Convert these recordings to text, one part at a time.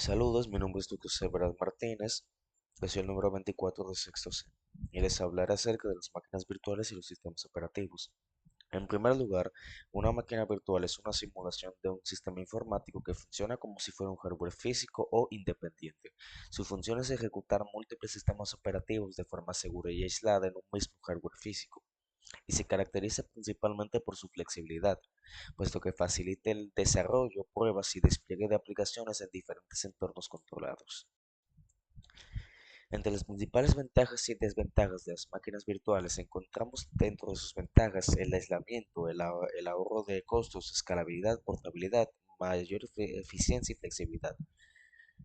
Saludos, mi nombre es José Brad Martínez, yo soy el número 24 de sexto C y les hablaré acerca de las máquinas virtuales y los sistemas operativos. En primer lugar, una máquina virtual es una simulación de un sistema informático que funciona como si fuera un hardware físico o independiente. Su función es ejecutar múltiples sistemas operativos de forma segura y aislada en un mismo hardware físico y se caracteriza principalmente por su flexibilidad, puesto que facilita el desarrollo, pruebas y despliegue de aplicaciones en diferentes entornos controlados. Entre las principales ventajas y desventajas de las máquinas virtuales encontramos dentro de sus ventajas el aislamiento, el ahorro de costos, escalabilidad, portabilidad, mayor eficiencia y flexibilidad.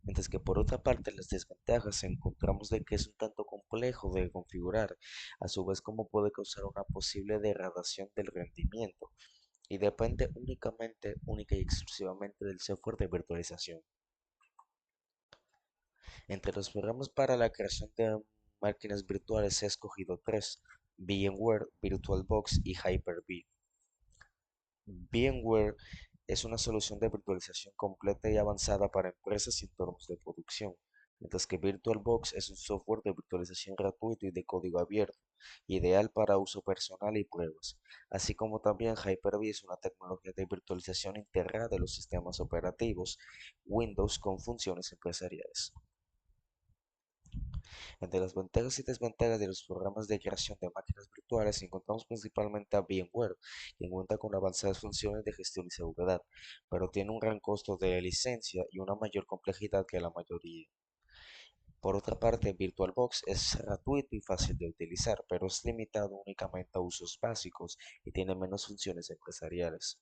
Mientras que por otra parte las desventajas encontramos de que es un tanto complejo de configurar, a su vez como puede causar una posible degradación del rendimiento y depende única y exclusivamente del software de virtualización. Entre los programas para la creación de máquinas virtuales he escogido tres: VMware, VirtualBox y Hyper-V. VMware es una solución de virtualización completa y avanzada para empresas y entornos de producción, mientras que VirtualBox es un software de virtualización gratuito y de código abierto, ideal para uso personal y pruebas, así como también Hyper-V es una tecnología de virtualización integrada de los sistemas operativos Windows con funciones empresariales. Entre las ventajas y desventajas de los programas de creación de máquinas virtuales encontramos principalmente a VMware, quien cuenta con avanzadas funciones de gestión y seguridad, pero tiene un gran costo de licencia y una mayor complejidad que la mayoría. Por otra parte, VirtualBox es gratuito y fácil de utilizar, pero es limitado únicamente a usos básicos y tiene menos funciones empresariales.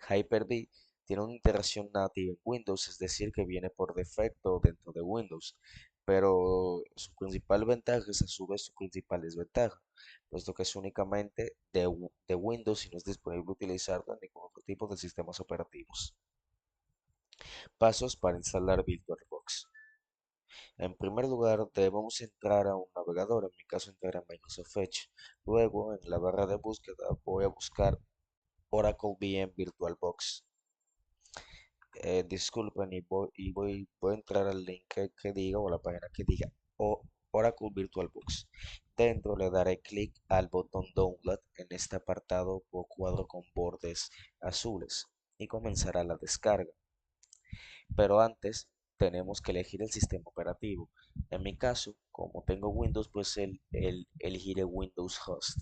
Hyper-V tiene una integración nativa en Windows, es decir, que viene por defecto dentro de Windows, pero su principal ventaja es a su vez su principal desventaja, puesto que es únicamente de Windows y no es disponible utilizarla en ningún otro tipo de sistemas operativos. Pasos para instalar VirtualBox. En primer lugar, debemos entrar a un navegador, en mi caso entrar a Microsoft Edge. Luego, en la barra de búsqueda, voy a buscar Oracle VM VirtualBox. Disculpen voy a entrar al link que diga o a la página que diga Oracle VirtualBox. Dentro le daré clic al botón Download en este apartado o cuadro con bordes azules y comenzará la descarga. Pero antes tenemos que elegir el sistema operativo. En mi caso, como tengo Windows, pues elegiré Windows Host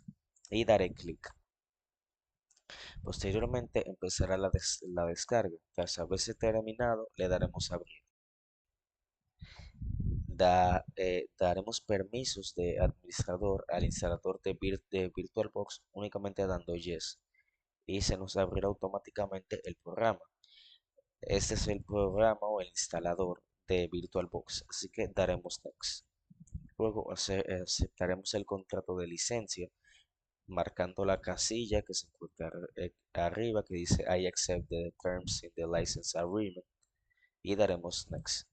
y daré clic. Posteriormente empezará la descarga. Tras haberse terminado, le daremos a abrir. Daremos permisos de administrador al instalador de VirtualBox únicamente dando Yes y se nos abrirá automáticamente el programa. Este es el programa o el instalador de VirtualBox, así que daremos Next. Luego aceptaremos el contrato de licencia marcando la casilla que se encuentra arriba que dice I accept the terms in the license agreement y daremos Next.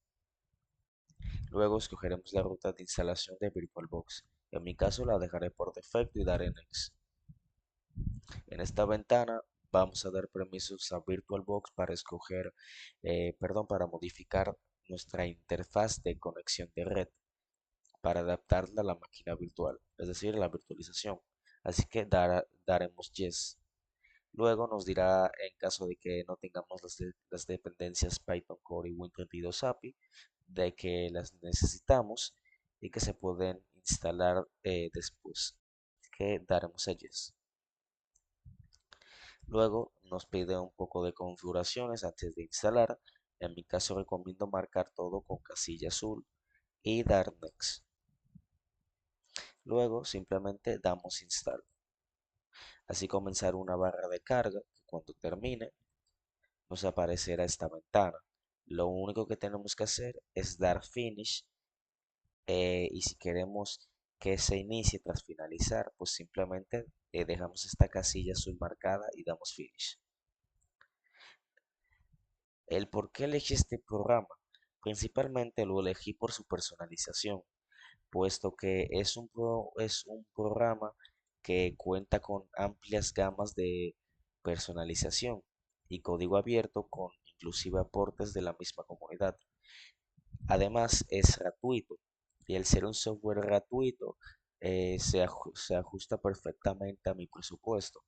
Luego escogeremos la ruta de instalación de VirtualBox. En mi caso la dejaré por defecto y daré Next. En esta ventana vamos a dar permisos a VirtualBox para para modificar nuestra interfaz de conexión de red para adaptarla a la máquina virtual, es decir, la virtualización. Así que daremos Yes. Luego nos dirá en caso de que no tengamos las dependencias Python Core y Win32 API, de que las necesitamos y que se pueden instalar después. Así que daremos a Yes. Luego nos pide un poco de configuraciones antes de instalar. En mi caso recomiendo marcar todo con casilla azul y dar Next. Luego simplemente damos Install. Así comenzará una barra de carga que cuando termine nos aparecerá esta ventana. Lo único que tenemos que hacer es dar Finish y si queremos que se inicie tras finalizar, pues simplemente dejamos esta casilla azul marcada y damos Finish. El por qué elegí este programa, principalmente lo elegí por su personalización, puesto que es un programa que cuenta con amplias gamas de personalización y código abierto con inclusive aportes de la misma comunidad. Además, es gratuito y al ser un software gratuito, se ajusta perfectamente a mi presupuesto.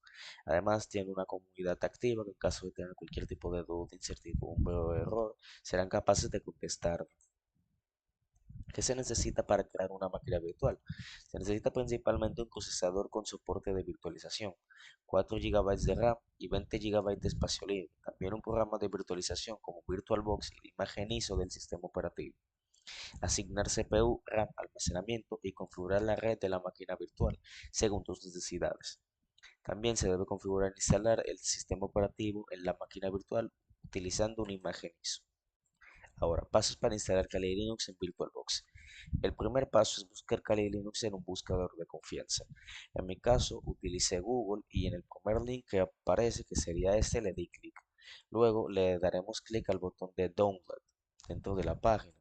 Además, tiene una comunidad activa que en caso de tener cualquier tipo de duda, incertidumbre o error, serán capaces de contestar. ¿Qué se necesita para crear una máquina virtual? Se necesita principalmente un procesador con soporte de virtualización, 4 GB de RAM y 20 GB de espacio libre. También un programa de virtualización como VirtualBox y la imagen ISO del sistema operativo. Asignar CPU, RAM, almacenamiento y configurar la red de la máquina virtual según tus necesidades. También se debe configurar e instalar el sistema operativo en la máquina virtual utilizando una imagen ISO. Ahora, pasos para instalar Kali Linux en VirtualBox. El primer paso es buscar Kali Linux en un buscador de confianza. En mi caso, utilicé Google y en el primer link que aparece, que sería este, le di clic. Luego le daremos clic al botón de Download dentro de la página.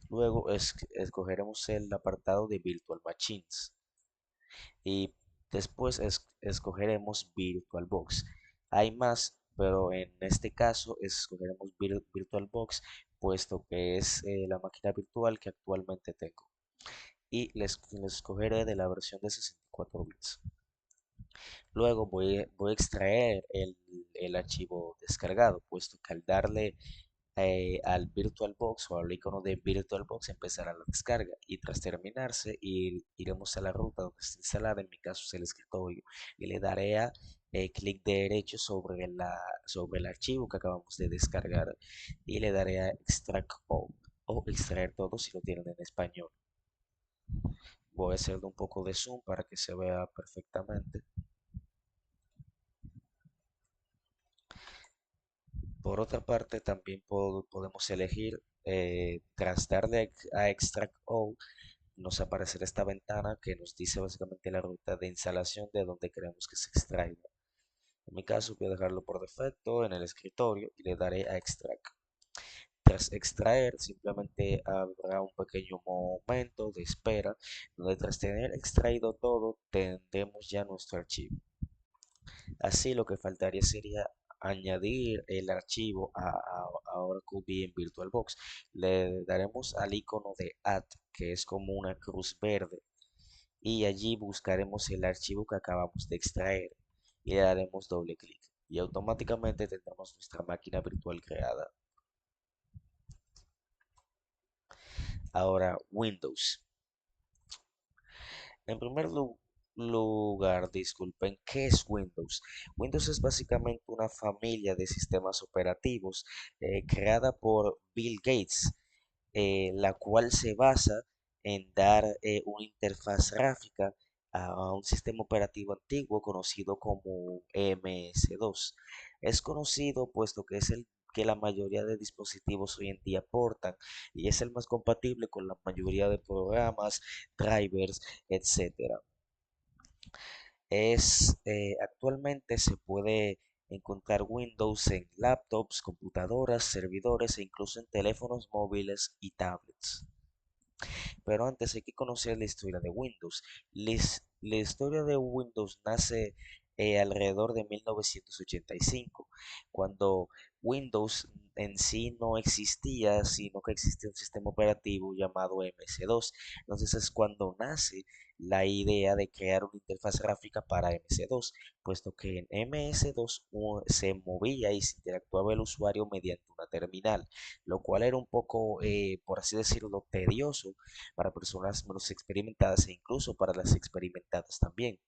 Luego escogeremos el apartado de Virtual Machines y después escogeremos VirtualBox. Hay más, pero en este caso escogeremos VirtualBox, puesto que es la máquina virtual que actualmente tengo. Y les escogeré de la versión de 64 bits. Luego voy a extraer el archivo descargado, puesto que al darle al VirtualBox o al icono de VirtualBox empezará la descarga y tras terminarse iremos a la ruta donde está instalada, en mi caso es el escritorio, y le daré a clic derecho sobre el archivo que acabamos de descargar y le daré a Extract All o extraer todo si lo tienen en español. Voy a hacerle un poco de zoom para que se vea perfectamente. Por otra parte, también podemos elegir, tras darle a Extract All, nos aparecerá esta ventana que nos dice básicamente la ruta de instalación de donde queremos que se extraiga. En mi caso voy a dejarlo por defecto en el escritorio y le daré a Extract. Tras extraer, simplemente habrá un pequeño momento de espera donde tras tener extraído todo, tendremos ya nuestro archivo. Así lo que faltaría sería añadir el archivo a Oracle VM VirtualBox. Le daremos al icono de Add, que es como una cruz verde, y allí buscaremos el archivo que acabamos de extraer y le daremos doble clic y automáticamente tendremos nuestra máquina virtual creada. Ahora, Windows. En primer lugar, disculpen, ¿qué es Windows? Windows es básicamente una familia de sistemas operativos creada por Bill Gates, la cual se basa en dar una interfaz gráfica a un sistema operativo antiguo conocido como MS2. Es conocido puesto que es el que la mayoría de dispositivos hoy en día portan y es el más compatible con la mayoría de programas, drivers, etcétera. Actualmente se puede encontrar Windows en laptops, computadoras, servidores e incluso en teléfonos móviles y tablets. Pero antes hay que conocer la historia de Windows. La historia de Windows nace alrededor de 1985, cuando Windows en sí no existía, sino que existía un sistema operativo llamado MS2. Entonces es cuando nace la idea de crear una interfaz gráfica para MS2, puesto que en MS2 se movía y se interactuaba el usuario mediante una terminal, lo cual era un poco, por así decirlo, tedioso para personas menos experimentadas e incluso para las experimentadas también.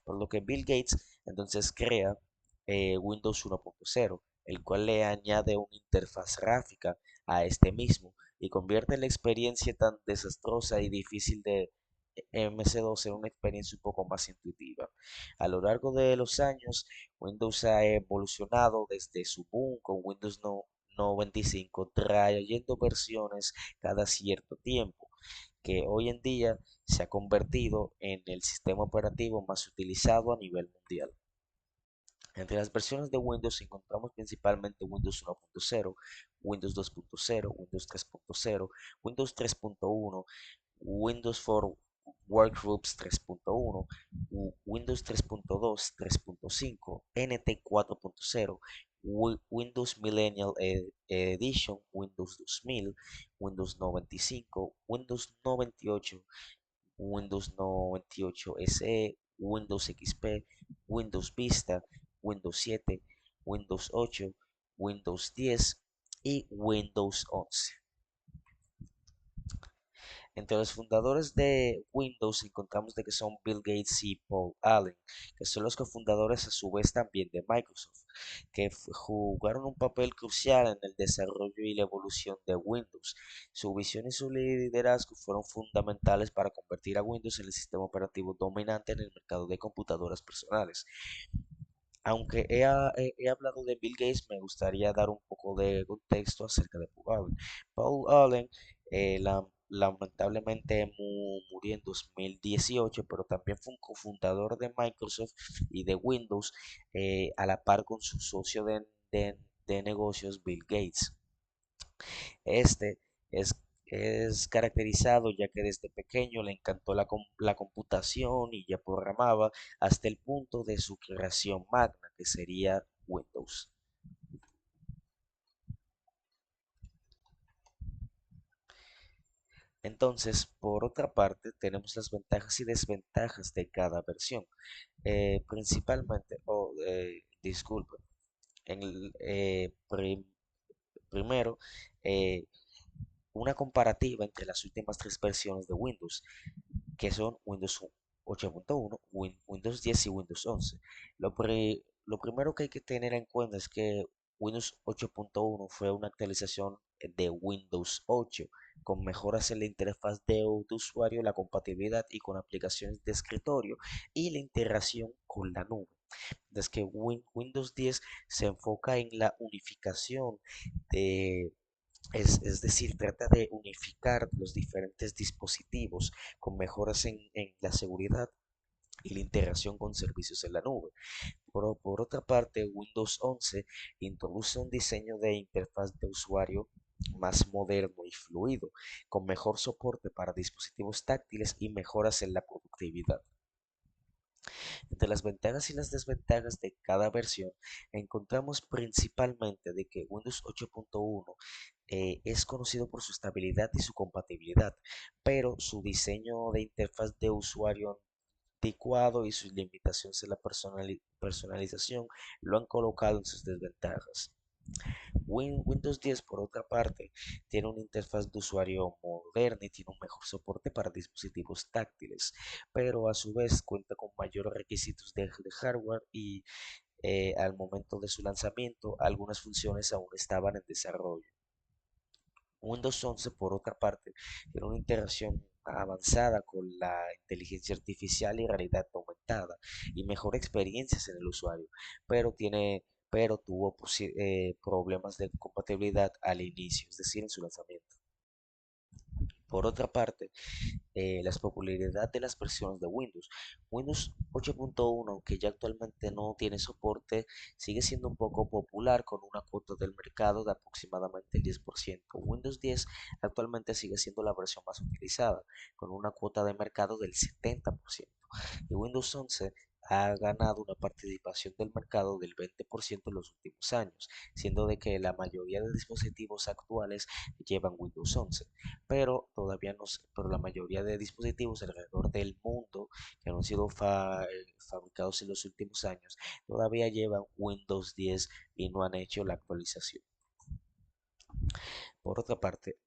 Por lo que Bill Gates entonces crea Windows 1.0, el cual le añade una interfaz gráfica a este mismo y convierte la experiencia tan desastrosa y difícil de MS2 en una experiencia un poco más intuitiva. A lo largo de los años, Windows ha evolucionado desde su boom con Windows 95, trayendo versiones cada cierto tiempo que hoy en día se ha convertido en el sistema operativo más utilizado a nivel mundial. Entre las versiones de Windows encontramos principalmente Windows 1.0, Windows 2.0, Windows 3.0, Windows 3.1, Windows for Workgroups 3.1, Windows 3.2, 3.5, NT 4.0, Windows Millennial Edition, Windows 2000, Windows 95, Windows 98, Windows 98 SE, Windows XP, Windows Vista, Windows 7, Windows 8, Windows 10 y Windows 11. Entre los fundadores de Windows encontramos de que son Bill Gates y Paul Allen, que son los cofundadores a su vez también de Microsoft, que jugaron un papel crucial en el desarrollo y la evolución de Windows. Su visión y su liderazgo fueron fundamentales para convertir a Windows en el sistema operativo dominante en el mercado de computadoras personales. Aunque he hablado de Bill Gates, me gustaría dar un poco de contexto acerca de Paul Allen. Paul Allen, lamentablemente murió en 2018, pero también fue un cofundador de Microsoft y de Windows, a la par con su socio de negocios, Bill Gates. Este es, es caracterizado ya que desde pequeño le encantó la computación y ya programaba hasta el punto de su creación magna, que sería Windows. Entonces, por otra parte, tenemos las ventajas y desventajas de cada versión. Principalmente, disculpe, en primero, eh, una comparativa entre las últimas tres versiones de Windows, que son Windows 8.1, Windows 10 y Windows 11. Lo primero que hay que tener en cuenta es que Windows 8.1 fue una actualización de Windows 8 con mejoras en la interfaz de usuario, la compatibilidad y con aplicaciones de escritorio y la integración con la nube. Desde que Windows 10 se enfoca en la unificación de es decir, trata de unificar los diferentes dispositivos con mejoras en la seguridad y la integración con servicios en la nube. Por otra parte, Windows 11 introduce un diseño de interfaz de usuario más moderno y fluido, con mejor soporte para dispositivos táctiles y mejoras en la productividad. Entre las ventajas y las desventajas de cada versión, encontramos principalmente de que Windows 8.1 es conocido por su estabilidad y su compatibilidad, pero su diseño de interfaz de usuario anticuado y sus limitaciones en la personalización lo han colocado en sus desventajas. Windows 10, por otra parte, tiene una interfaz de usuario moderna y tiene un mejor soporte para dispositivos táctiles, pero a su vez cuenta con mayores requisitos de hardware y al momento de su lanzamiento algunas funciones aún estaban en desarrollo. Windows 11, por otra parte, tiene una integración avanzada con la inteligencia artificial y realidad aumentada y mejor experiencias en el usuario, pero tuvo problemas de compatibilidad al inicio, es decir, en su lanzamiento. Por otra parte, la popularidad de las versiones de Windows. Windows 8.1, aunque ya actualmente no tiene soporte, sigue siendo un poco popular con una cuota del mercado de aproximadamente el 10%. Windows 10 actualmente sigue siendo la versión más utilizada, con una cuota de mercado del 70%. Y Windows 11 ha ganado una participación del mercado del 20% en los últimos años, siendo de que la mayoría de dispositivos actuales llevan Windows 11, pero pero la mayoría de dispositivos alrededor del mundo que han sido fabricados en los últimos años todavía llevan Windows 10 y no han hecho la actualización. Por otra parte,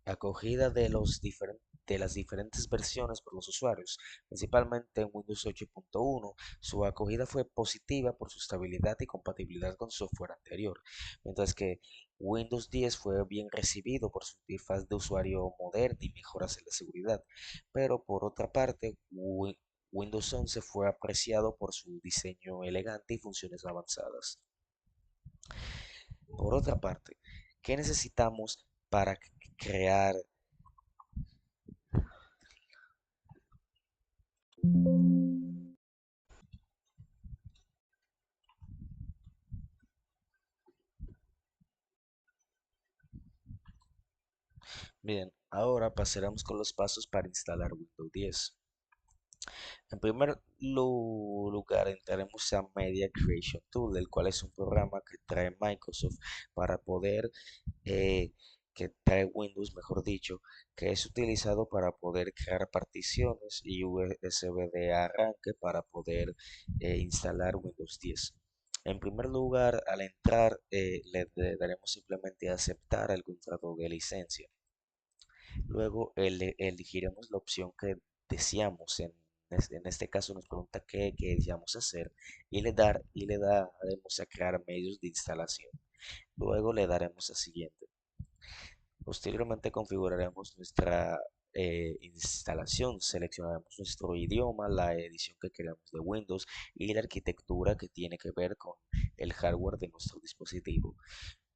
acogida de las diferentes versiones por los usuarios, principalmente en Windows 8.1, su acogida fue positiva por su estabilidad y compatibilidad con software anterior, mientras que Windows 10 fue bien recibido por su interfaz de usuario moderna y mejoras en la seguridad, pero por otra parte, Windows 11 fue apreciado por su diseño elegante y funciones avanzadas. Por otra parte, ¿qué necesitamos para crear? Bien, ahora pasaremos con los pasos para instalar Windows 10. En primer lugar, entraremos a Media Creation Tool, el cual es un programa que trae Microsoft para poder, eh, que trae Windows, mejor dicho, que es utilizado para poder crear particiones y USB de arranque para poder instalar Windows 10. En primer lugar, al entrar, le daremos simplemente a aceptar el contrato de licencia. Luego elegiremos la opción que deseamos. En este caso nos pregunta qué deseamos hacer y le daremos a crear medios de instalación. Luego le daremos a siguiente. Posteriormente configuraremos nuestra instalación, seleccionaremos nuestro idioma, la edición que queramos de Windows y la arquitectura que tiene que ver con el hardware de nuestro dispositivo.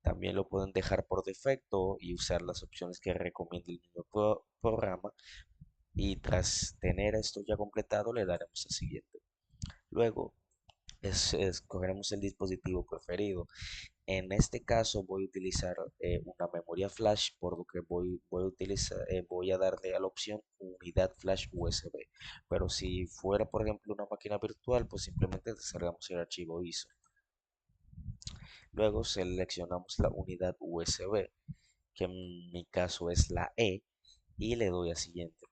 También lo pueden dejar por defecto y usar las opciones que recomienda el mismo programa. Y tras tener esto ya completado, le daremos a siguiente. Luego escogeremos el dispositivo preferido. En este caso voy a utilizar una memoria flash, por lo que voy a darle a la opción unidad flash USB. Pero si fuera, por ejemplo, una máquina virtual, pues simplemente descargamos el archivo ISO. Luego seleccionamos la unidad USB, que en mi caso es la E, y le doy a siguiente.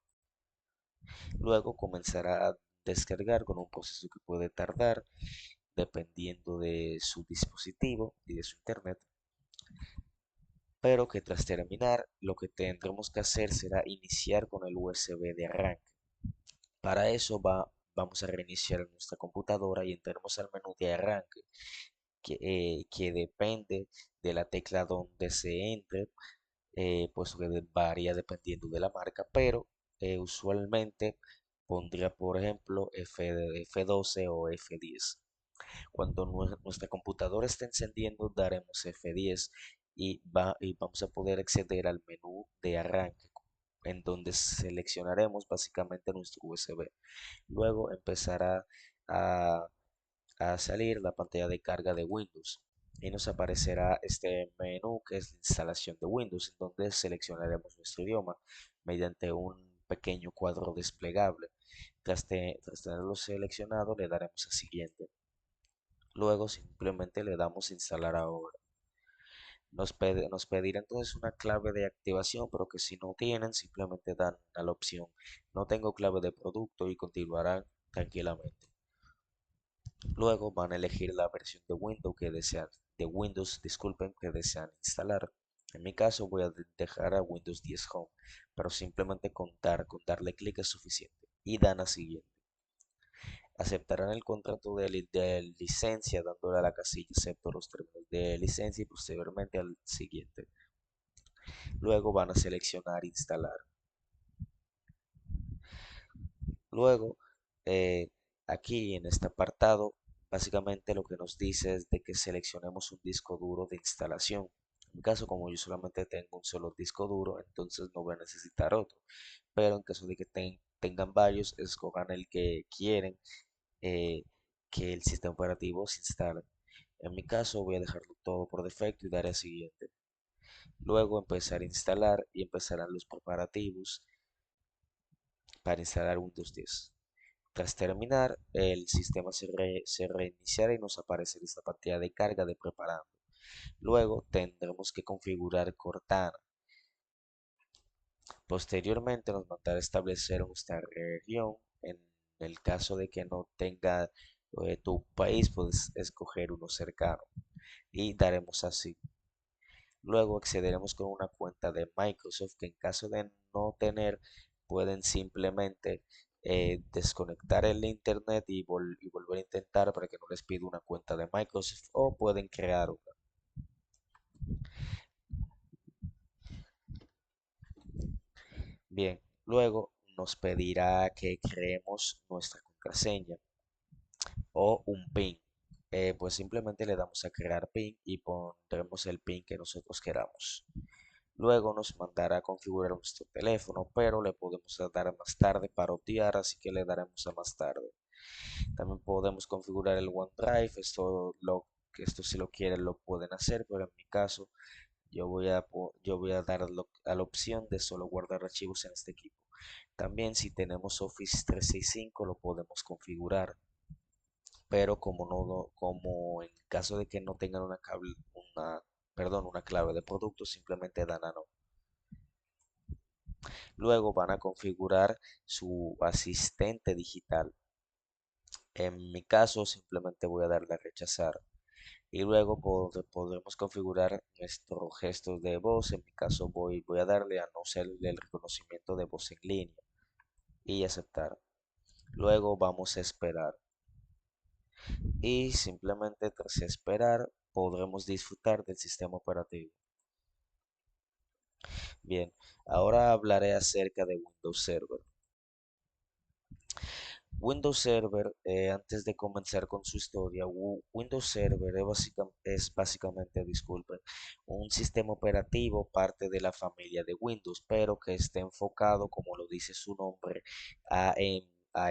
Luego comenzará a descargar con un proceso que puede tardar dependiendo de su dispositivo y de su internet, pero que tras terminar lo que tendremos que hacer será iniciar con el USB de arranque. Para eso vamos a reiniciar nuestra computadora y entraremos al menú de arranque que depende de la tecla donde se entre, pues que varía dependiendo de la marca, pero usualmente pondría por ejemplo F12 o F10. Cuando nuestra computadora esté encendiendo, daremos F10 y vamos a poder acceder al menú de arranque, en donde seleccionaremos básicamente nuestro USB. Luego empezará a, a salir la pantalla de carga de Windows y nos aparecerá este menú que es la instalación de Windows, en donde seleccionaremos nuestro idioma mediante un pequeño cuadro desplegable. Tras tenerlo seleccionado, le daremos a siguiente. Luego simplemente le damos instalar ahora. Nos pedirá entonces una clave de activación, pero que si no tienen, simplemente dan a la opción no tengo clave de producto y continuarán tranquilamente. Luego van a elegir la versión de Windows, disculpen, que desean instalar. En mi caso voy a dejar a Windows 10 Home, pero simplemente con darle clic es suficiente. Y dan a siguiente. Aceptarán el contrato de licencia dándole a la casilla acepto los términos de licencia y posteriormente al siguiente. Luego van a seleccionar instalar. Luego, eh, aquí en este apartado, básicamente lo que nos dice es de que seleccionemos un disco duro de instalación. En mi caso, como yo solamente tengo un solo disco duro, entonces no voy a necesitar otro. Pero en caso de que tengan varios, escojan el que quieren eh, que el sistema operativo se instale. En mi caso voy a dejarlo todo por defecto y daré a siguiente. Luego empezar a instalar y empezarán los preparativos para instalar Windows 10. Tras terminar, el sistema se reiniciará y nos aparecerá esta pantalla de carga de preparando. Luego tendremos que configurar Cortana. Posteriormente nos mandará a establecer nuestra región. En el caso de que no tenga tu país, puedes escoger uno cercano y daremos así. Luego accederemos con una cuenta de Microsoft que en caso de no tener pueden simplemente desconectar el internet y volver a intentar para que no les pida una cuenta de Microsoft o pueden crear una. Bien, luego nos pedirá que creemos nuestra contraseña o un PIN. Pues simplemente le damos a crear PIN y pondremos el PIN que nosotros queramos. Luego nos mandará a configurar nuestro teléfono, pero le podemos dar más tarde para obviar, así que le daremos a más tarde. También podemos configurar el OneDrive, esto si lo quieren lo pueden hacer, pero en mi caso yo voy a dar a la opción de solo guardar archivos en este equipo. También si tenemos Office 365 lo podemos configurar, pero como en caso de que no tengan una clave de producto, simplemente dan a no. Luego van a configurar su asistente digital. En mi caso, simplemente voy a darle a rechazar. Y luego podremos configurar nuestros gestos de voz. En mi caso, voy a darle a no ser el reconocimiento de voz en línea y aceptar. Luego vamos a esperar. Y simplemente tras esperar, podremos disfrutar del sistema operativo. Bien, ahora hablaré acerca de Windows Server. Windows Server, antes de comenzar con su historia, Windows Server es básicamente, disculpen, un sistema operativo parte de la familia de Windows, pero que está enfocado, como lo dice su nombre, a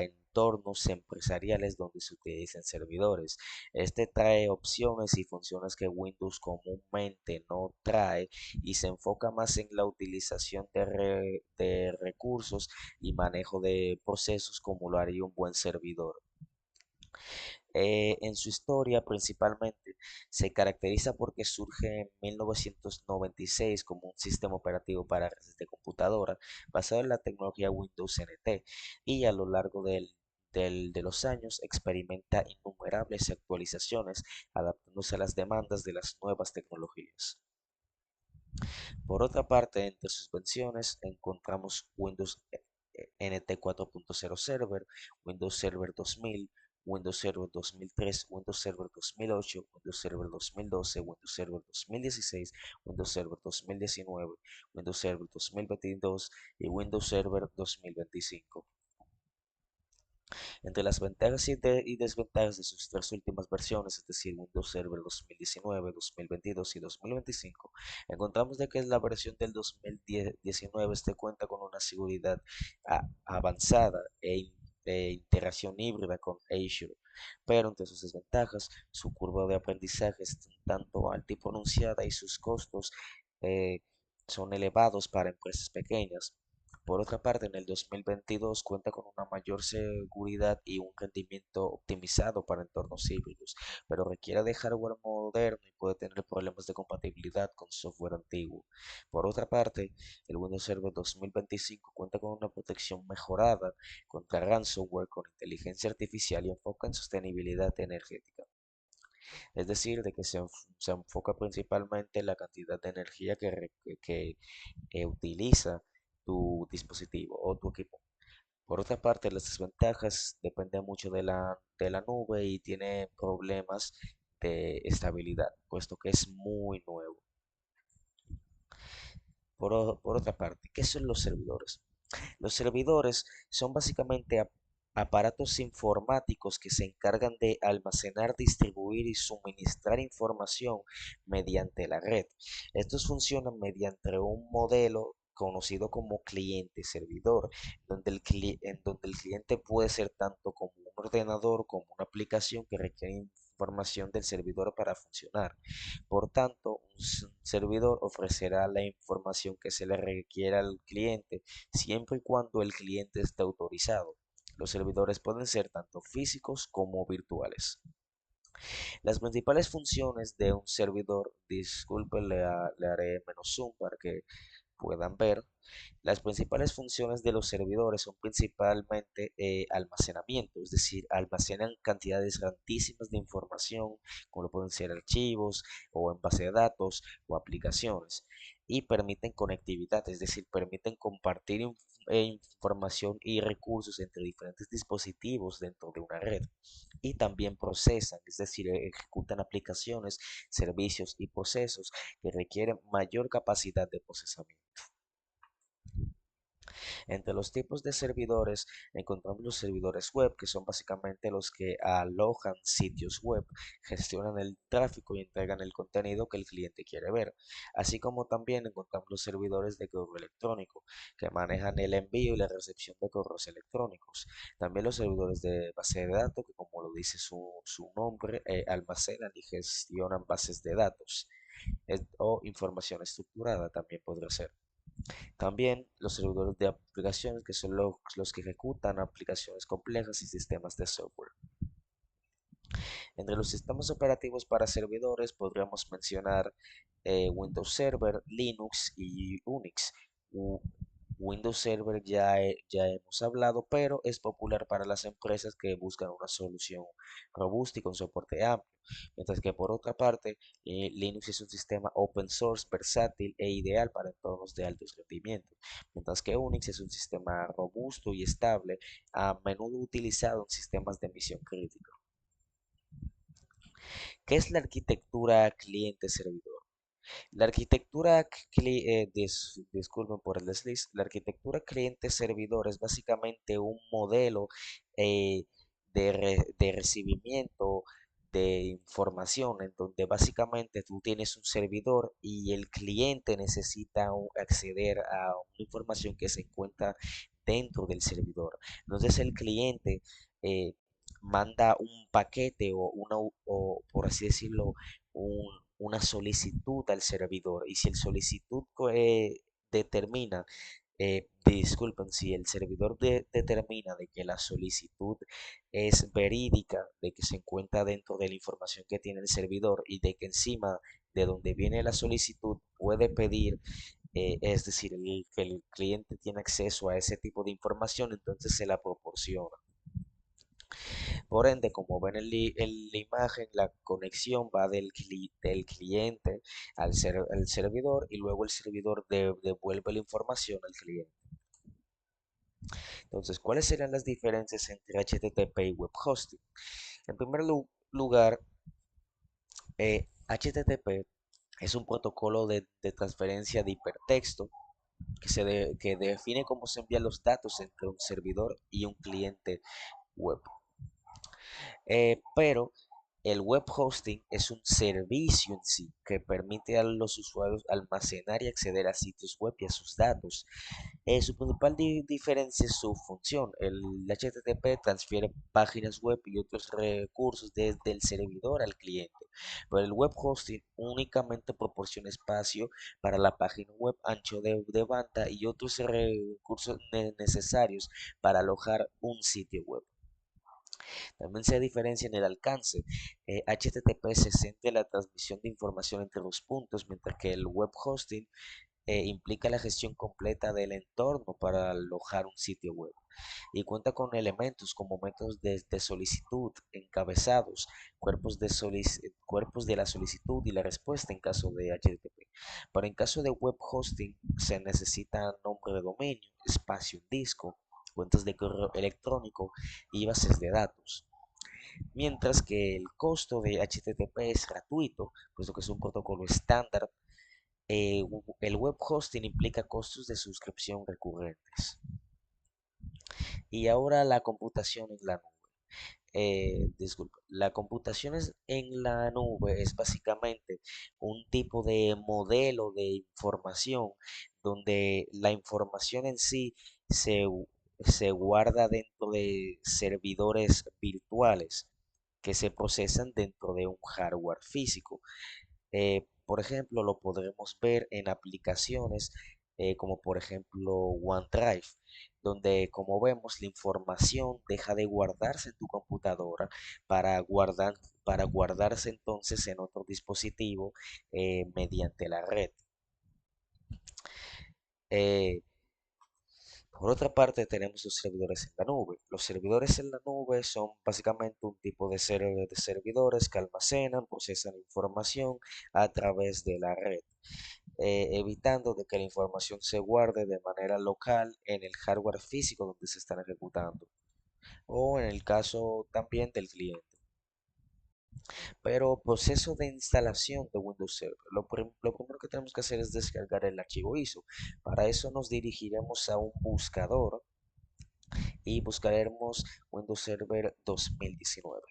entornos empresariales donde se utilizan servidores. Este trae opciones y funciones que Windows comúnmente no trae y se enfoca más en la utilización de recursos y manejo de procesos como lo haría un buen servidor. En su historia principalmente se caracteriza porque surge en 1996 como un sistema operativo para redes de computadora basado en la tecnología Windows NT y a lo largo de los años experimenta innumerables actualizaciones adaptándose a las demandas de las nuevas tecnologías. Por otra parte, entre sus versiones encontramos Windows NT 4.0 Server, Windows Server 2000, Windows Server 2003, Windows Server 2008, Windows Server 2012, Windows Server 2016, Windows Server 2019, Windows Server 2022 y Windows Server 2025. Entre las ventajas y desventajas de sus tres últimas versiones, es decir, Windows Server 2019, 2022 y 2025, encontramos de que la versión del 2019 este cuenta con una seguridad avanzada e interacción híbrida con Azure, pero entre sus desventajas, su curva de aprendizaje es un tanto alta y pronunciada y sus costos eh, son elevados para empresas pequeñas. Por otra parte, en el 2022 cuenta con una mayor seguridad y un rendimiento optimizado para entornos híbridos, pero requiere de hardware moderno y puede tener problemas de compatibilidad con software antiguo. Por otra parte, el Windows Server 2025 cuenta con una protección mejorada contra ransomware con inteligencia artificial y enfoca en sostenibilidad energética. Es decir, de que se enfoca principalmente en la cantidad de energía que utiliza tu dispositivo o tu equipo. Por otra parte, las desventajas dependen mucho de la nube y tiene problemas de estabilidad, puesto que es muy nuevo. Por otra parte, ¿qué son los servidores? Los servidores son básicamente aparatos informáticos que se encargan de almacenar, distribuir y suministrar información mediante la red. Estos funcionan mediante un modelo conocido como cliente-servidor, en donde el cliente puede ser tanto como un ordenador como una aplicación que requiere información del servidor para funcionar. Por tanto, un servidor ofrecerá la información que se le requiera al cliente siempre y cuando el cliente esté autorizado. Los servidores pueden ser tanto físicos como virtuales. Las principales funciones de un servidor, disculpe, le haré menos zoom para que puedan ver. Las principales funciones de los servidores son principalmente almacenamiento, es decir, almacenan cantidades grandísimas de información, como lo pueden ser archivos o en base de datos o aplicaciones, y permiten conectividad, es decir, permiten compartir información y recursos entre diferentes dispositivos dentro de una red. Y también procesan, es decir, ejecutan aplicaciones, servicios y procesos que requieren mayor capacidad de procesamiento. Entre los tipos de servidores encontramos los servidores web, que son básicamente los que alojan sitios web, gestionan el tráfico y entregan el contenido que el cliente quiere ver. Así como también encontramos los servidores de correo electrónico, que manejan el envío y la recepción de correos electrónicos. También los servidores de base de datos, que como lo dice su nombre, almacenan y gestionan bases de datos o información estructurada también podría ser. También los servidores de aplicaciones, que son los que ejecutan aplicaciones complejas y sistemas de software. Entre los sistemas operativos para servidores podríamos mencionar Windows Server, Linux y Unix. U- Windows Server ya hemos hablado, pero es popular para las empresas que buscan una solución robusta y con soporte amplio. Mientras que por otra parte, Linux es un sistema open source, versátil e ideal para entornos de altos rendimientos. Mientras que Unix es un sistema robusto y estable, a menudo utilizado en sistemas de misión crítica. ¿Qué es la arquitectura cliente-servidor? La arquitectura, disculpen por el desliz, la arquitectura cliente-servidor es básicamente un modelo eh, de recibimiento de información en donde básicamente tú tienes un servidor y el cliente necesita acceder a una información que se encuentra dentro del servidor. Entonces el cliente eh, manda un paquete o por así decirlo, una solicitud al servidor y si el solicitud determina, disculpen, si el servidor determina de que la solicitud es verídica, de que se encuentra dentro de la información que tiene el servidor y de que encima de donde viene la solicitud puede pedir, es decir, que el cliente tiene acceso a ese tipo de información, entonces se la proporciona. Por ende, como ven en la imagen, la conexión va del cliente al servidor y luego el servidor devuelve la información al cliente. Entonces, ¿cuáles serían las diferencias entre HTTP y web hosting? En primer lugar, HTTP es un protocolo de transferencia de hipertexto que define cómo se envían los datos entre un servidor y un cliente web. Pero el web hosting es un servicio en sí que permite a los usuarios almacenar y acceder a sitios web y a sus datos. Su principal diferencia es su función. El HTTP transfiere páginas web y otros recursos desde el servidor al cliente, pero el web hosting únicamente proporciona espacio para la página web, ancho de banda y otros recursos necesarios para alojar un sitio web. También se diferencia en el alcance. HTTP se centra en la transmisión de información entre los puntos, mientras que el web hosting implica la gestión completa del entorno para alojar un sitio web y cuenta con elementos como métodos de solicitud, encabezados, cuerpos de la solicitud y la respuesta en caso de HTTP. Pero en caso de web hosting se necesita nombre de dominio, espacio en disco, cuentas de correo electrónico y bases de datos. Mientras que el costo de HTTP es gratuito, puesto que es un protocolo estándar, el web hosting implica costos de suscripción recurrentes. Y ahora la computación en la nube. Disculpa, la computación en la nube es básicamente un tipo de modelo de información donde la información en sí se guarda dentro de servidores virtuales que se procesan dentro de un hardware físico. Por ejemplo, lo podremos ver en aplicaciones como por ejemplo OneDrive, donde como vemos la información deja de guardarse en tu computadora para guardarse entonces en otro dispositivo mediante la red. Eh, por otra parte, tenemos los servidores en la nube. Los servidores en la nube son básicamente un tipo de servidores que almacenan, procesan información a través de la red, evitando de que la información se guarde de manera local en el hardware físico donde se están ejecutando, o en el caso también del cliente. Pero proceso de instalación de Windows Server. Lo primero que tenemos que hacer es descargar el archivo ISO. Para eso nos dirigiremos a un buscador y buscaremos Windows Server 2019,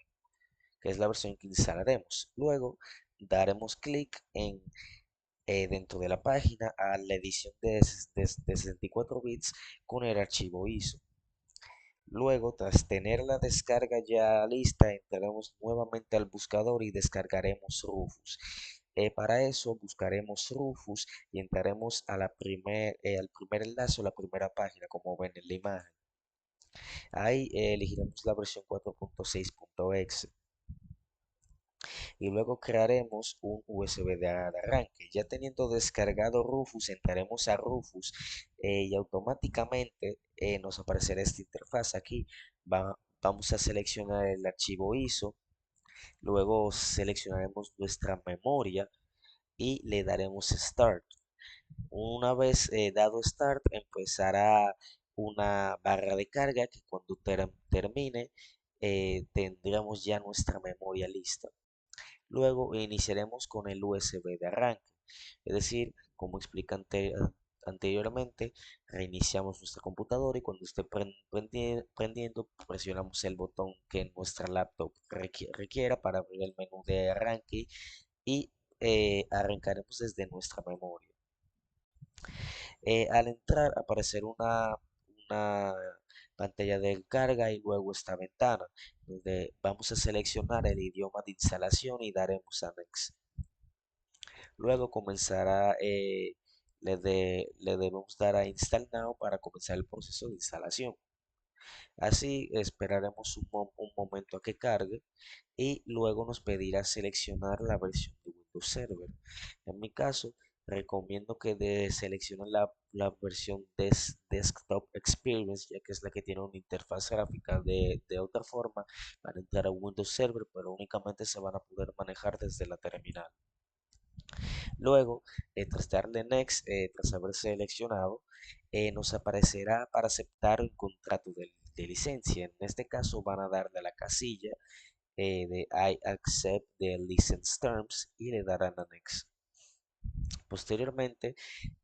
que es la versión que instalaremos. Luego daremos clic en dentro de la página a la edición de 64 bits con el archivo ISO. Luego, tras tener la descarga ya lista, entraremos nuevamente al buscador y descargaremos Rufus. Para eso buscaremos Rufus y entraremos a al primer enlace o la primera página, como ven en la imagen. Ahí elegiremos la versión 4.6.exe y luego crearemos un USB de arranque. Ya teniendo descargado Rufus, entraremos a Rufus y automáticamente nos aparecerá esta interfaz aquí. Vamos a seleccionar el archivo ISO, luego seleccionaremos nuestra memoria y le daremos Start. Una vez dado Start, empezará una barra de carga que cuando termine tendremos ya nuestra memoria lista. Luego iniciaremos con el USB de arranque, es decir, como expliqué anteriormente, reiniciamos nuestra computadora y cuando esté prendiendo, presionamos el botón que nuestra laptop requiera para abrir el menú de arranque y arrancaremos desde nuestra memoria. Al entrar aparecerá una pantalla de carga y luego esta ventana donde vamos a seleccionar el idioma de instalación y daremos a Next. Luego comenzará, le debemos dar a Install Now para comenzar el proceso de instalación. Así esperaremos un momento a que cargue y luego nos pedirá seleccionar la versión de Windows Server. En mi caso, recomiendo que seleccionen la versión Desktop Experience, ya que es la que tiene una interfaz gráfica de otra forma para entrar a Windows Server, pero únicamente se van a poder manejar desde la terminal. Luego, tras darle Next, tras haber seleccionado, nos aparecerá para aceptar un contrato de licencia. En este caso van a darle a la casilla de I accept the license terms y le darán a Next. Posteriormente,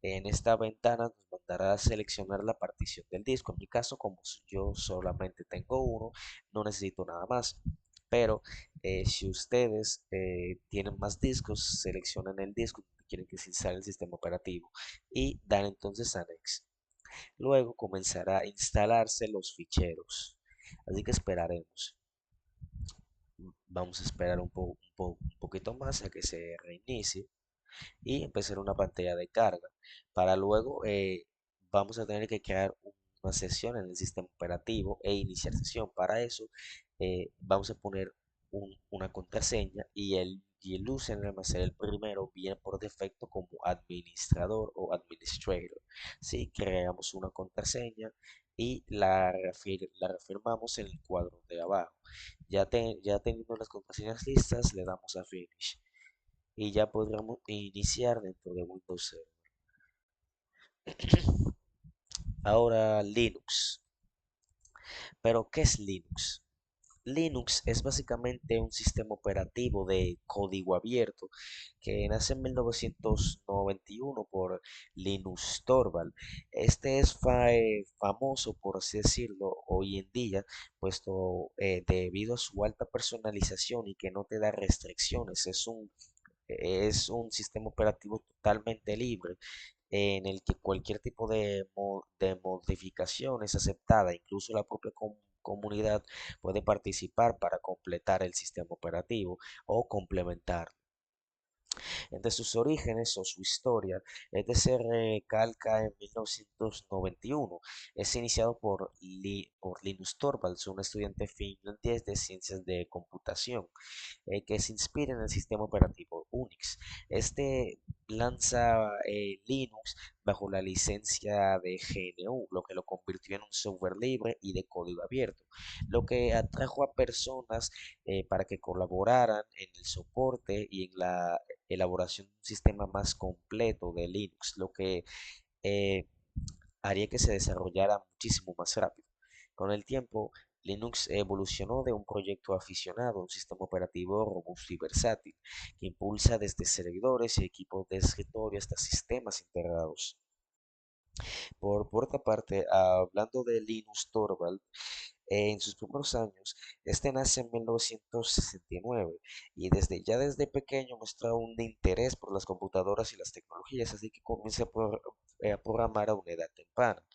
en esta ventana nos mandará a seleccionar la partición del disco. En mi caso, como yo solamente tengo uno, no necesito nada más. Pero si ustedes tienen más discos, seleccionan el disco que quieren que se instale el sistema operativo y dan entonces a Next. Luego comenzará a instalarse los ficheros. Así que esperaremos. Vamos a esperar un poquito más a que se reinicie y empezar una pantalla de carga. Para luego vamos a tener que crear una sesión en el sistema operativo e iniciar sesión. Para eso vamos a poner una contraseña y el username va a ser el primero, bien por defecto como administrador o administrator. Si creamos una contraseña y la reafirmamos en el cuadro de abajo. Ya teniendo las contraseñas listas, le damos a Finish y ya podremos iniciar dentro de Windows 7. Ahora Linux. ¿Pero qué es Linux? Linux es básicamente un sistema operativo de código abierto que nace en 1991 por Linus Torvald. Este es famoso, por así decirlo, hoy en día, puesto debido a su alta personalización y que no te da restricciones. Es un sistema operativo totalmente libre en el que cualquier tipo de modificación es aceptada, incluso la propia comunidad puede participar para completar el sistema operativo o complementar. Entre sus orígenes o su historia es de se recalca en 1991. Es iniciado por Linus Torvalds, un estudiante finlandés de ciencias de computación que se inspira en el sistema operativo Unix. Este lanza Linux bajo la licencia de GNU, lo que lo convirtió en un software libre y de código abierto, lo que atrajo a personas para que colaboraran en el soporte y en la elaboración de un sistema más completo de Linux, lo que eh, haría que se desarrollara muchísimo más rápido. Con el tiempo, Linux evolucionó de un proyecto aficionado a un sistema operativo robusto y versátil, que impulsa desde servidores y equipos de escritorio hasta sistemas integrados. Por otra parte, hablando de Linus Torvald, en sus primeros años, este nace en 1969 y desde pequeño muestra un interés por las computadoras y las tecnologías, así que comienza a programar a una edad temprana.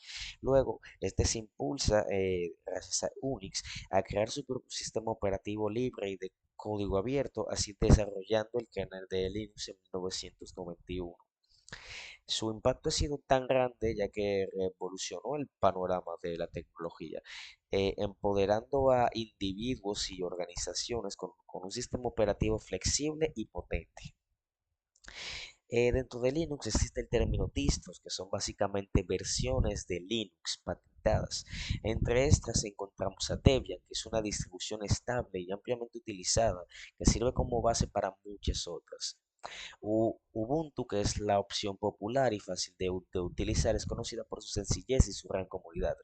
Luego, este se impulsa, gracias a Unix, a crear su propio sistema operativo libre código abierto, así desarrollando el kernel de Linux en 1991. Su impacto ha sido tan grande ya que revolucionó el panorama de la tecnología, empoderando a individuos y organizaciones con un sistema operativo flexible y potente. Dentro de Linux existe el término distros, que son básicamente versiones de Linux patentadas. Entre estas encontramos a Debian, que es una distribución estable y ampliamente utilizada, que sirve como base para muchas otras. Ubuntu, que es la opción popular y fácil de utilizar, es conocida por su sencillez y su gran comunidad.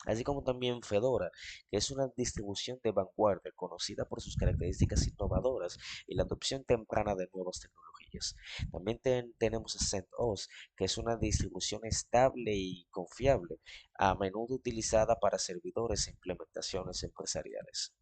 Así como también Fedora, que es una distribución de vanguardia conocida por sus características innovadoras y la adopción temprana de nuevas tecnologías. También tenemos a CentOS, que es una distribución estable y confiable, a menudo utilizada para servidores e implementaciones empresariales.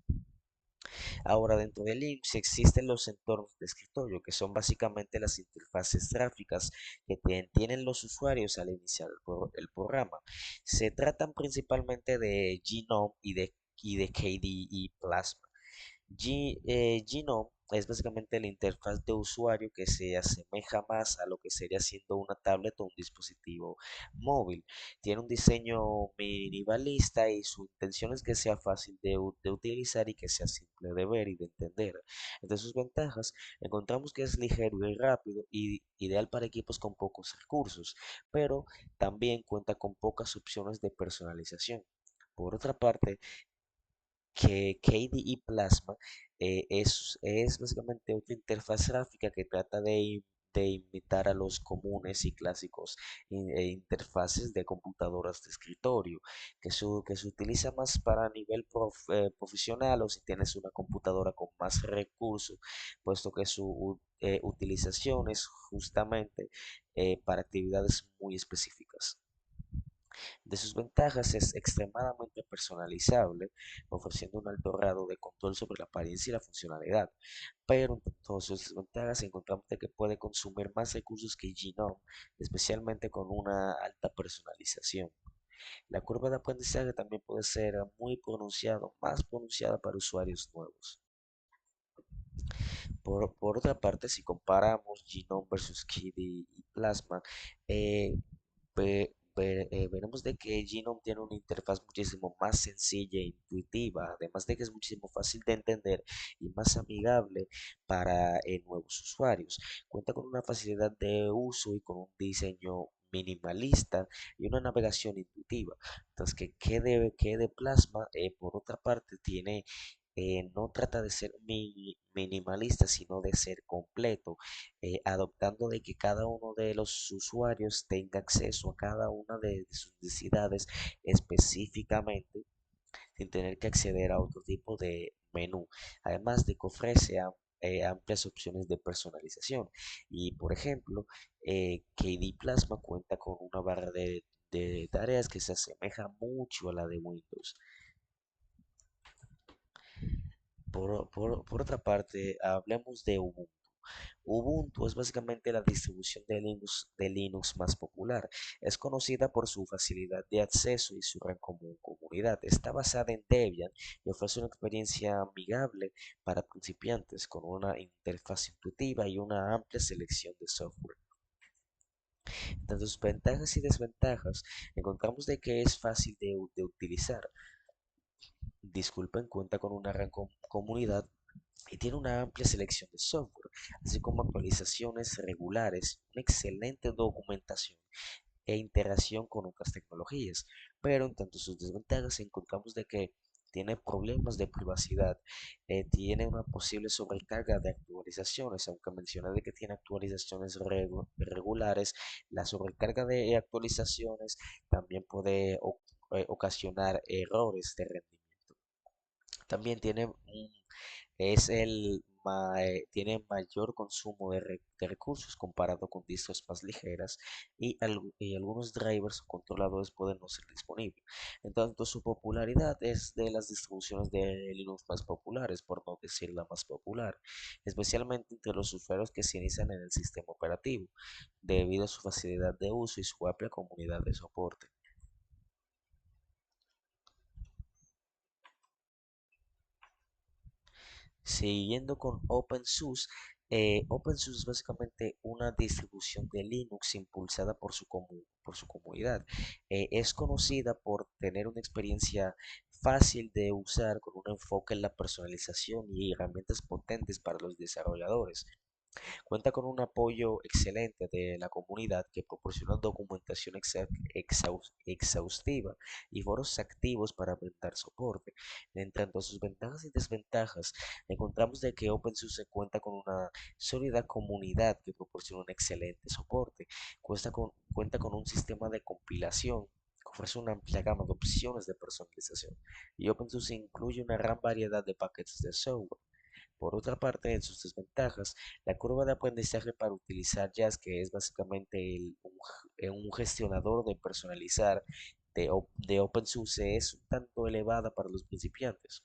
Ahora, dentro de Linux existen los entornos de escritorio, que son básicamente las interfaces gráficas que tienen los usuarios al iniciar el programa. Se tratan principalmente de GNOME y de KDE Plasma. Genome es básicamente la interfaz de usuario que se asemeja más a lo que sería siendo una tablet o un dispositivo móvil. Tiene un diseño minimalista y su intención es que sea fácil de utilizar y que sea simple de ver y de entender. Entre sus ventajas, encontramos que es ligero y rápido y ideal para equipos con pocos recursos, pero también cuenta con pocas opciones de personalización. Por otra parte, que KDE Plasma es básicamente otra interfaz gráfica que trata de imitar a los comunes y clásicos interfaces de computadoras de escritorio, que se utiliza más para nivel profesional o si tienes una computadora con más recursos, puesto que su utilización es justamente para actividades muy específicas. De sus ventajas es extremadamente personalizable, ofreciendo un alto grado de control sobre la apariencia y la funcionalidad, pero entre todas sus desventajas encontramos de que puede consumir más recursos que Genome, especialmente con una alta personalización. La curva de aprendizaje también puede ser más pronunciada para usuarios nuevos. Por otra parte, si comparamos Genome versus KDE y Plasma, eh, veremos de que Genome tiene una interfaz muchísimo más sencilla e intuitiva, además de que es muchísimo fácil de entender y más amigable para nuevos usuarios. Cuenta con una facilidad de uso y con un diseño minimalista y una navegación intuitiva. Entonces, que de Plasma, por otra parte, no trata de ser minimalista, sino de ser completo, adoptando de que cada uno de los usuarios tenga acceso a cada una de sus necesidades específicamente, sin tener que acceder a otro tipo de menú. Además de que ofrece amplias opciones de personalización. Y por ejemplo, KD Plasma cuenta con una barra de tareas que se asemeja mucho a la de Windows. Por otra parte, hablemos de Ubuntu. Ubuntu es básicamente la distribución de Linux más popular. Es conocida por su facilidad de acceso y su gran comunidad. Está basada en Debian y ofrece una experiencia amigable para principiantes con una interfaz intuitiva y una amplia selección de software. Entre sus ventajas y desventajas, encontramos de que es fácil de utilizar. Disculpen, cuenta con una gran comunidad y tiene una amplia selección de software, así como actualizaciones regulares, una excelente documentación e interacción con otras tecnologías. Pero en tanto sus desventajas encontramos de que tiene problemas de privacidad, tiene una posible sobrecarga de actualizaciones, aunque menciona de que tiene actualizaciones regulares, la sobrecarga de actualizaciones también puede ocasionar errores de rendimiento. También tiene mayor consumo de recursos comparado con distros más ligeras y algunos drivers o controladores pueden no ser disponibles. En tanto, su popularidad es de las distribuciones de Linux más populares, por no decir la más popular, especialmente entre los usuarios que se inician en el sistema operativo, debido a su facilidad de uso y su amplia comunidad de soporte. Siguiendo con OpenSUSE, OpenSUSE es básicamente una distribución de Linux impulsada por su comunidad. Es conocida por tener una experiencia fácil de usar con un enfoque en la personalización y herramientas potentes para los desarrolladores. Cuenta con un apoyo excelente de la comunidad que proporciona documentación exhaustiva y foros activos para brindar soporte. Entre tanto sus ventajas y desventajas, encontramos de que OpenSUSE cuenta con una sólida comunidad que proporciona un excelente soporte. Cuenta con un sistema de compilación que ofrece una amplia gama de opciones de personalización y OpenSUSE incluye una gran variedad de paquetes de software. Por otra parte, en sus desventajas, la curva de aprendizaje para utilizar Jazz, que es básicamente un gestionador de personalizar de OpenSUSE, es un tanto elevada para los principiantes.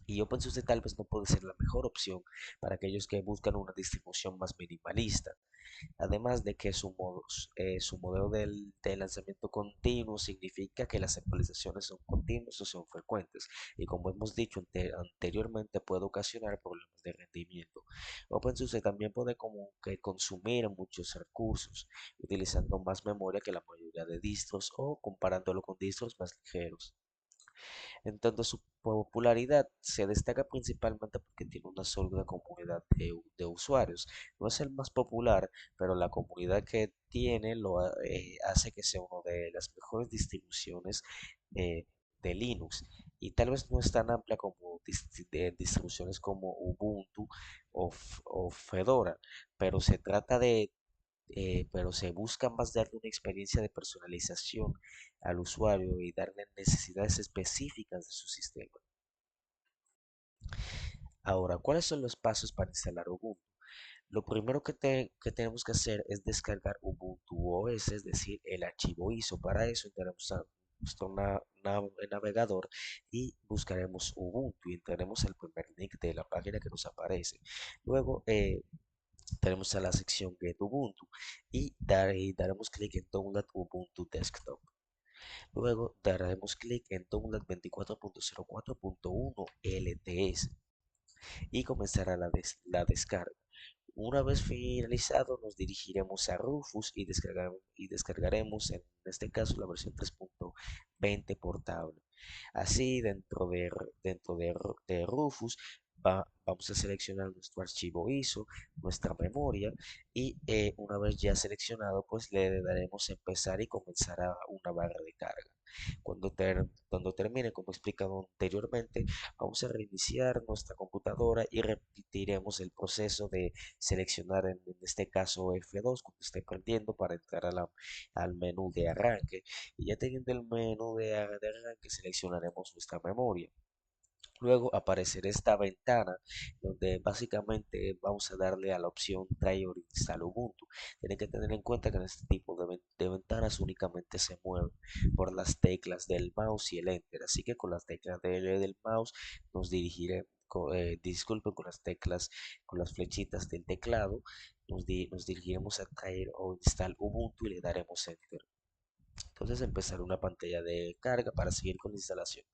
Y OpenSUSE tal vez no puede ser la mejor opción para aquellos que buscan una distribución más minimalista. Además de que su modelo de lanzamiento continuo significa que las actualizaciones son continuas o son frecuentes y como hemos dicho anteriormente puede ocasionar problemas de rendimiento. OpenSUSE también puede como que consumir muchos recursos utilizando más memoria que la mayoría de distros o comparándolo con distros más ligeros. En tanto, su popularidad se destaca principalmente porque tiene una sólida comunidad de usuarios. No es el más popular, pero la comunidad que tiene hace que sea una de las mejores distribuciones eh, de Linux. Y tal vez no es tan amplia como distribuciones como Ubuntu o Fedora, pero pero se busca más darle una experiencia de personalización al usuario y darle necesidades específicas de su sistema. Ahora, ¿cuáles son los pasos para instalar Ubuntu? Lo primero que tenemos que hacer es descargar Ubuntu OS, es decir, el archivo ISO. Para eso tenemos a nuestro navegador y buscaremos Ubuntu y entraremos el primer link de la página que nos aparece. Luego tenemos a la sección Get Ubuntu y daremos clic en Download Ubuntu Desktop. Luego daremos clic en Download 24.04.1 LTS y comenzará la descarga. Una vez finalizado, nos dirigiremos a Rufus y descargaremos en este caso la versión 3.20 portable. Así, de Rufus, vamos a seleccionar nuestro archivo ISO, nuestra memoria y una vez ya seleccionado, pues le daremos a empezar y comenzará una barra de carga. Cuando termine, como he explicado anteriormente, vamos a reiniciar nuestra computadora y repetiremos el proceso de seleccionar en este caso F2 cuando esté prendiendo para entrar al menú de arranque y ya teniendo el menú de arranque seleccionaremos nuestra memoria. Luego aparecerá esta ventana donde básicamente vamos a darle a la opción Try or Install Ubuntu. Tienen que tener en cuenta que en este tipo de ventanas únicamente se mueven por las teclas del mouse y el Enter. Así que con las teclas del mouse nos dirigiremos, disculpen, con las teclas, con las flechitas del teclado, nos dirigiremos a Try or Install Ubuntu y le daremos Enter. Entonces empezará una pantalla de carga para seguir con la instalación.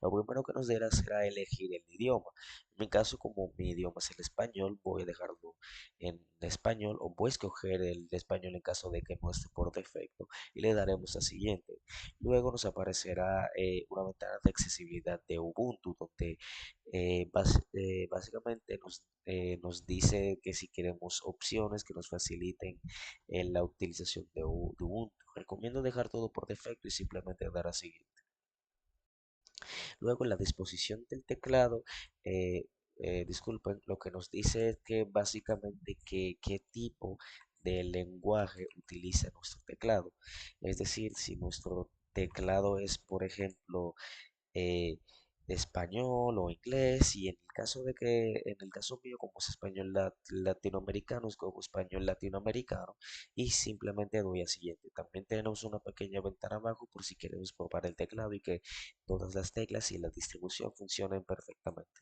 Lo primero que nos dará será elegir el idioma. En mi caso, como mi idioma es el español, voy a dejarlo en español o voy a escoger el de español en caso de que no esté por defecto y le daremos a siguiente. Luego nos aparecerá una ventana de accesibilidad de Ubuntu donde básicamente nos dice que si queremos opciones que nos faciliten la utilización de Ubuntu. Recomiendo dejar todo por defecto y simplemente dar a seguir. Luego en la disposición del teclado, eh, disculpen, lo que nos dice es que básicamente qué tipo de lenguaje utiliza nuestro teclado. Es decir, si nuestro teclado es, por ejemplo, eh, español o inglés y en el caso mío como es español latinoamericano, escojo español latinoamericano y simplemente doy a siguiente. También tenemos una pequeña ventana abajo por si queremos probar el teclado y que todas las teclas y la distribución funcionen perfectamente.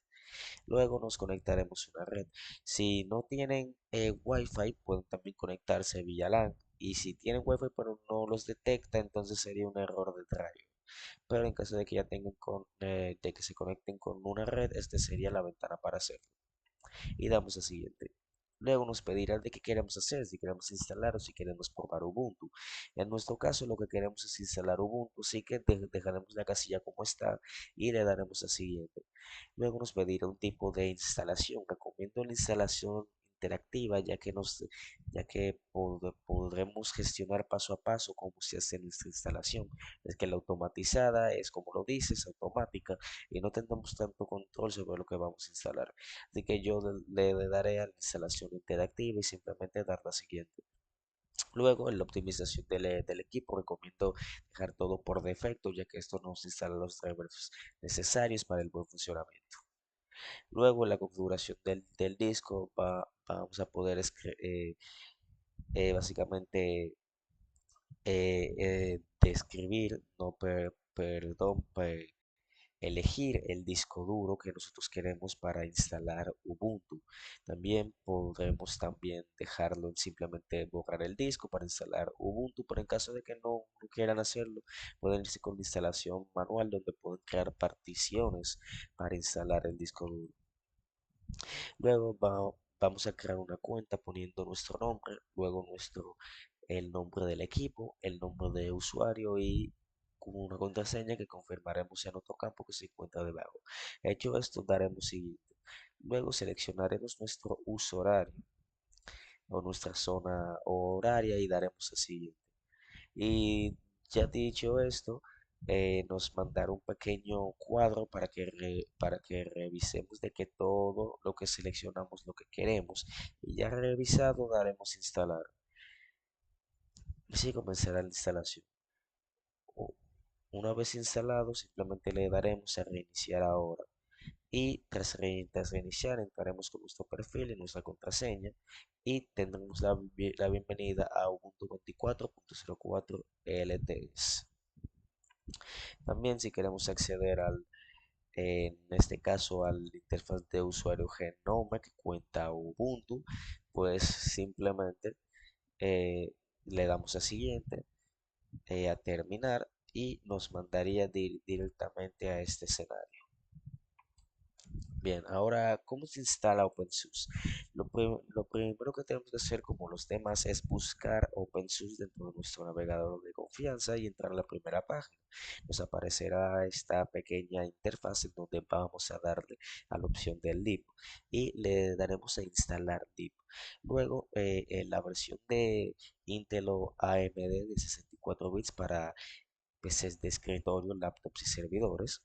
Luego nos conectaremos a una red. Si no tienen Wi-Fi, pueden también conectarse vía LAN. Y si tienen Wi-Fi pero no los detecta, entonces sería un error de drive. Pero en caso de que ya de que se conecten con una red, este sería la ventana para hacerlo. y damos a siguiente. Luego nos pedirá de qué queremos hacer, si queremos instalar o si queremos probar Ubuntu. En nuestro caso lo que queremos es instalar Ubuntu, así que dejaremos la casilla como está y le daremos a siguiente. Luego nos pedirá un tipo de instalación. Recomiendo la instalación interactiva ya que podremos gestionar paso a paso cómo se hace nuestra instalación. Es que la automatizada es como lo dices, automática y no tendremos tanto control sobre lo que vamos a instalar. Así que yo le daré a la instalación interactiva y simplemente dar la siguiente. Luego, en la optimización del equipo, recomiendo dejar todo por defecto, ya que esto nos instala los drivers necesarios para el buen funcionamiento. Luego, en la configuración del disco, vamos a poder básicamente describir, no, perdón, elegir el disco duro que nosotros queremos para instalar Ubuntu. También podremos también dejarlo en simplemente borrar el disco para instalar Ubuntu, pero en caso de que no quieran hacerlo, pueden irse con la instalación manual donde pueden crear particiones para instalar el disco duro. Luego vamos a crear una cuenta poniendo nuestro nombre, luego el nombre del equipo, el nombre de usuario y con una contraseña que confirmaremos en otro campo que se encuentra debajo. Hecho esto, daremos siguiente. Luego seleccionaremos nuestro uso horario o nuestra zona horaria y daremos a siguiente. Y ya dicho esto, nos mandará un pequeño cuadro para que revisemos de que todo lo que seleccionamos lo que queremos. Y ya revisado, daremos instalar. Así comenzará la instalación. U- Una vez instalado, simplemente le daremos a reiniciar ahora. Y tras reiniciar, entraremos con nuestro perfil y nuestra contraseña y tendremos la bienvenida a Ubuntu 24.04 LTS. También si queremos acceder en este caso al interfaz de usuario Genome que cuenta Ubuntu, pues simplemente eh, le damos a siguiente, a terminar y nos mandaría directamente a este escenario. Bien, ahora, ¿cómo se instala OpenSUSE? Lo primero que tenemos que hacer, como los demás, es buscar OpenSUSE dentro de nuestro navegador de confianza y entrar a la primera página. Nos aparecerá esta pequeña interfaz en donde vamos a darle a la opción del lib y le daremos a instalar lib. Luego, en la versión de Intel o AMD de 64 bits para PCs de escritorio, laptops y servidores,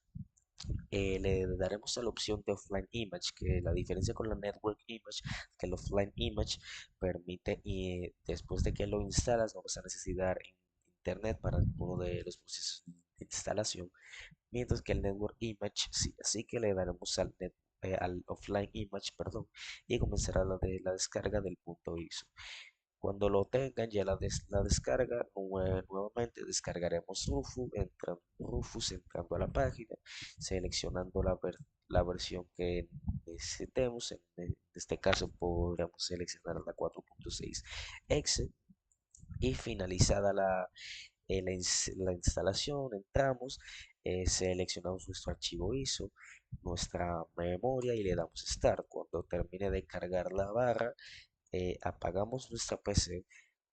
le daremos a la opción de offline image, que la diferencia con la network image, que el offline image permite y después de que lo instalas no vas a necesitar internet para ninguno de los procesos de instalación, mientras que el network image sí, así que le daremos al offline image, perdón, y comenzará la descarga del punto ISO. Cuando lo tengan ya la descarga, nuevamente descargaremos Rufus entrando a la página, seleccionando la versión que necesitemos. En este caso podríamos seleccionar la 4.6 exe y finalizada la instalación, entramos, seleccionamos nuestro archivo ISO, nuestra memoria y le damos Start. Cuando termine de cargar la barra, apagamos nuestra PC,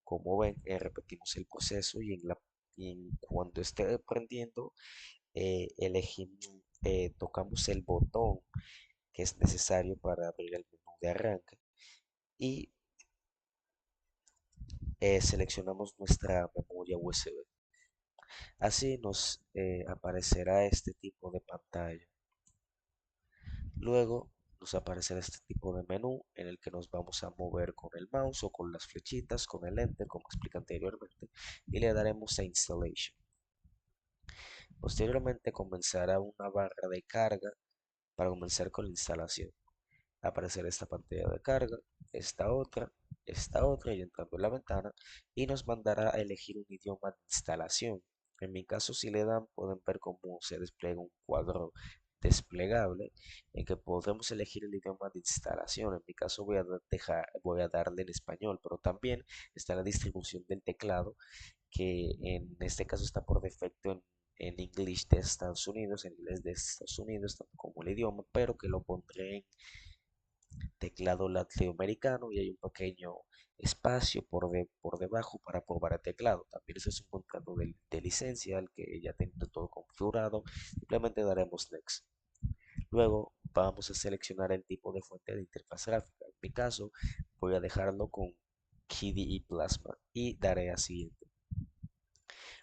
como ven, repetimos el proceso y cuando esté prendiendo, elegimos, tocamos el botón que es necesario para abrir el menú de arranque y seleccionamos nuestra memoria USB. Así nos aparecerá este tipo de pantalla. Luego nos aparecerá este tipo de menú en el que nos vamos a mover con el mouse o con las flechitas, con el enter, como expliqué anteriormente, y le daremos a Installation. Posteriormente comenzará una barra de carga para comenzar con la instalación. Aparecerá esta pantalla de carga, esta otra y entrando en la ventana y nos mandará a elegir un idioma de instalación. En mi caso, si le dan, pueden ver cómo se despliega un cuadro desplegable en que podremos elegir el idioma de instalación. En mi caso voy a darle en español, pero también está la distribución del teclado que en este caso está por defecto en English de Estados Unidos, en inglés de Estados Unidos, tanto como el idioma, pero que lo pondré teclado latinoamericano y hay un pequeño espacio por debajo para probar el teclado. También ese es un contrato de licencia al que ya tengo todo configurado. Simplemente daremos Next. Luego vamos a seleccionar el tipo de fuente de interfaz gráfica. En mi caso voy a dejarlo con KDE Plasma y daré a siguiente.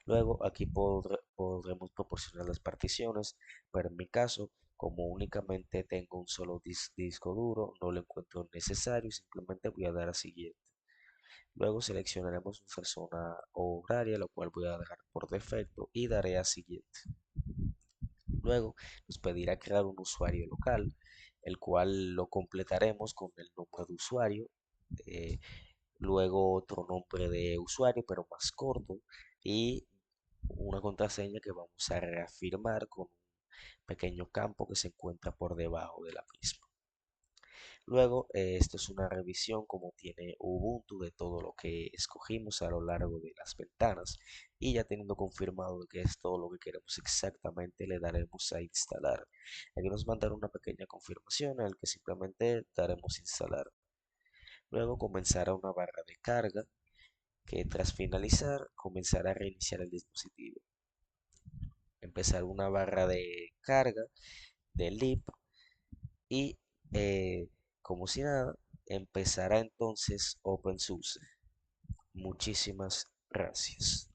Luego aquí podremos proporcionar las particiones, pero en mi caso, como únicamente tengo un solo disco duro, no lo encuentro necesario, simplemente voy a dar a siguiente. Luego seleccionaremos una zona horaria, lo cual voy a dejar por defecto y daré a siguiente. Luego nos pedirá crear un usuario local, el cual lo completaremos con el nombre de usuario, eh, luego otro nombre de usuario pero más corto y una contraseña que vamos a reafirmar con un pequeño campo que se encuentra por debajo de la misma. Luego, esto es una revisión como tiene Ubuntu de todo lo que escogimos a lo largo de las ventanas y ya teniendo confirmado que es todo lo que queremos exactamente, le daremos a instalar. Aquí nos mandará una pequeña confirmación en la que simplemente daremos instalar. Luego comenzará una barra de carga que tras finalizar comenzará a reiniciar el dispositivo. Empezar una barra de carga de lib y como si nada, empezará entonces OpenSUSE. Muchísimas gracias.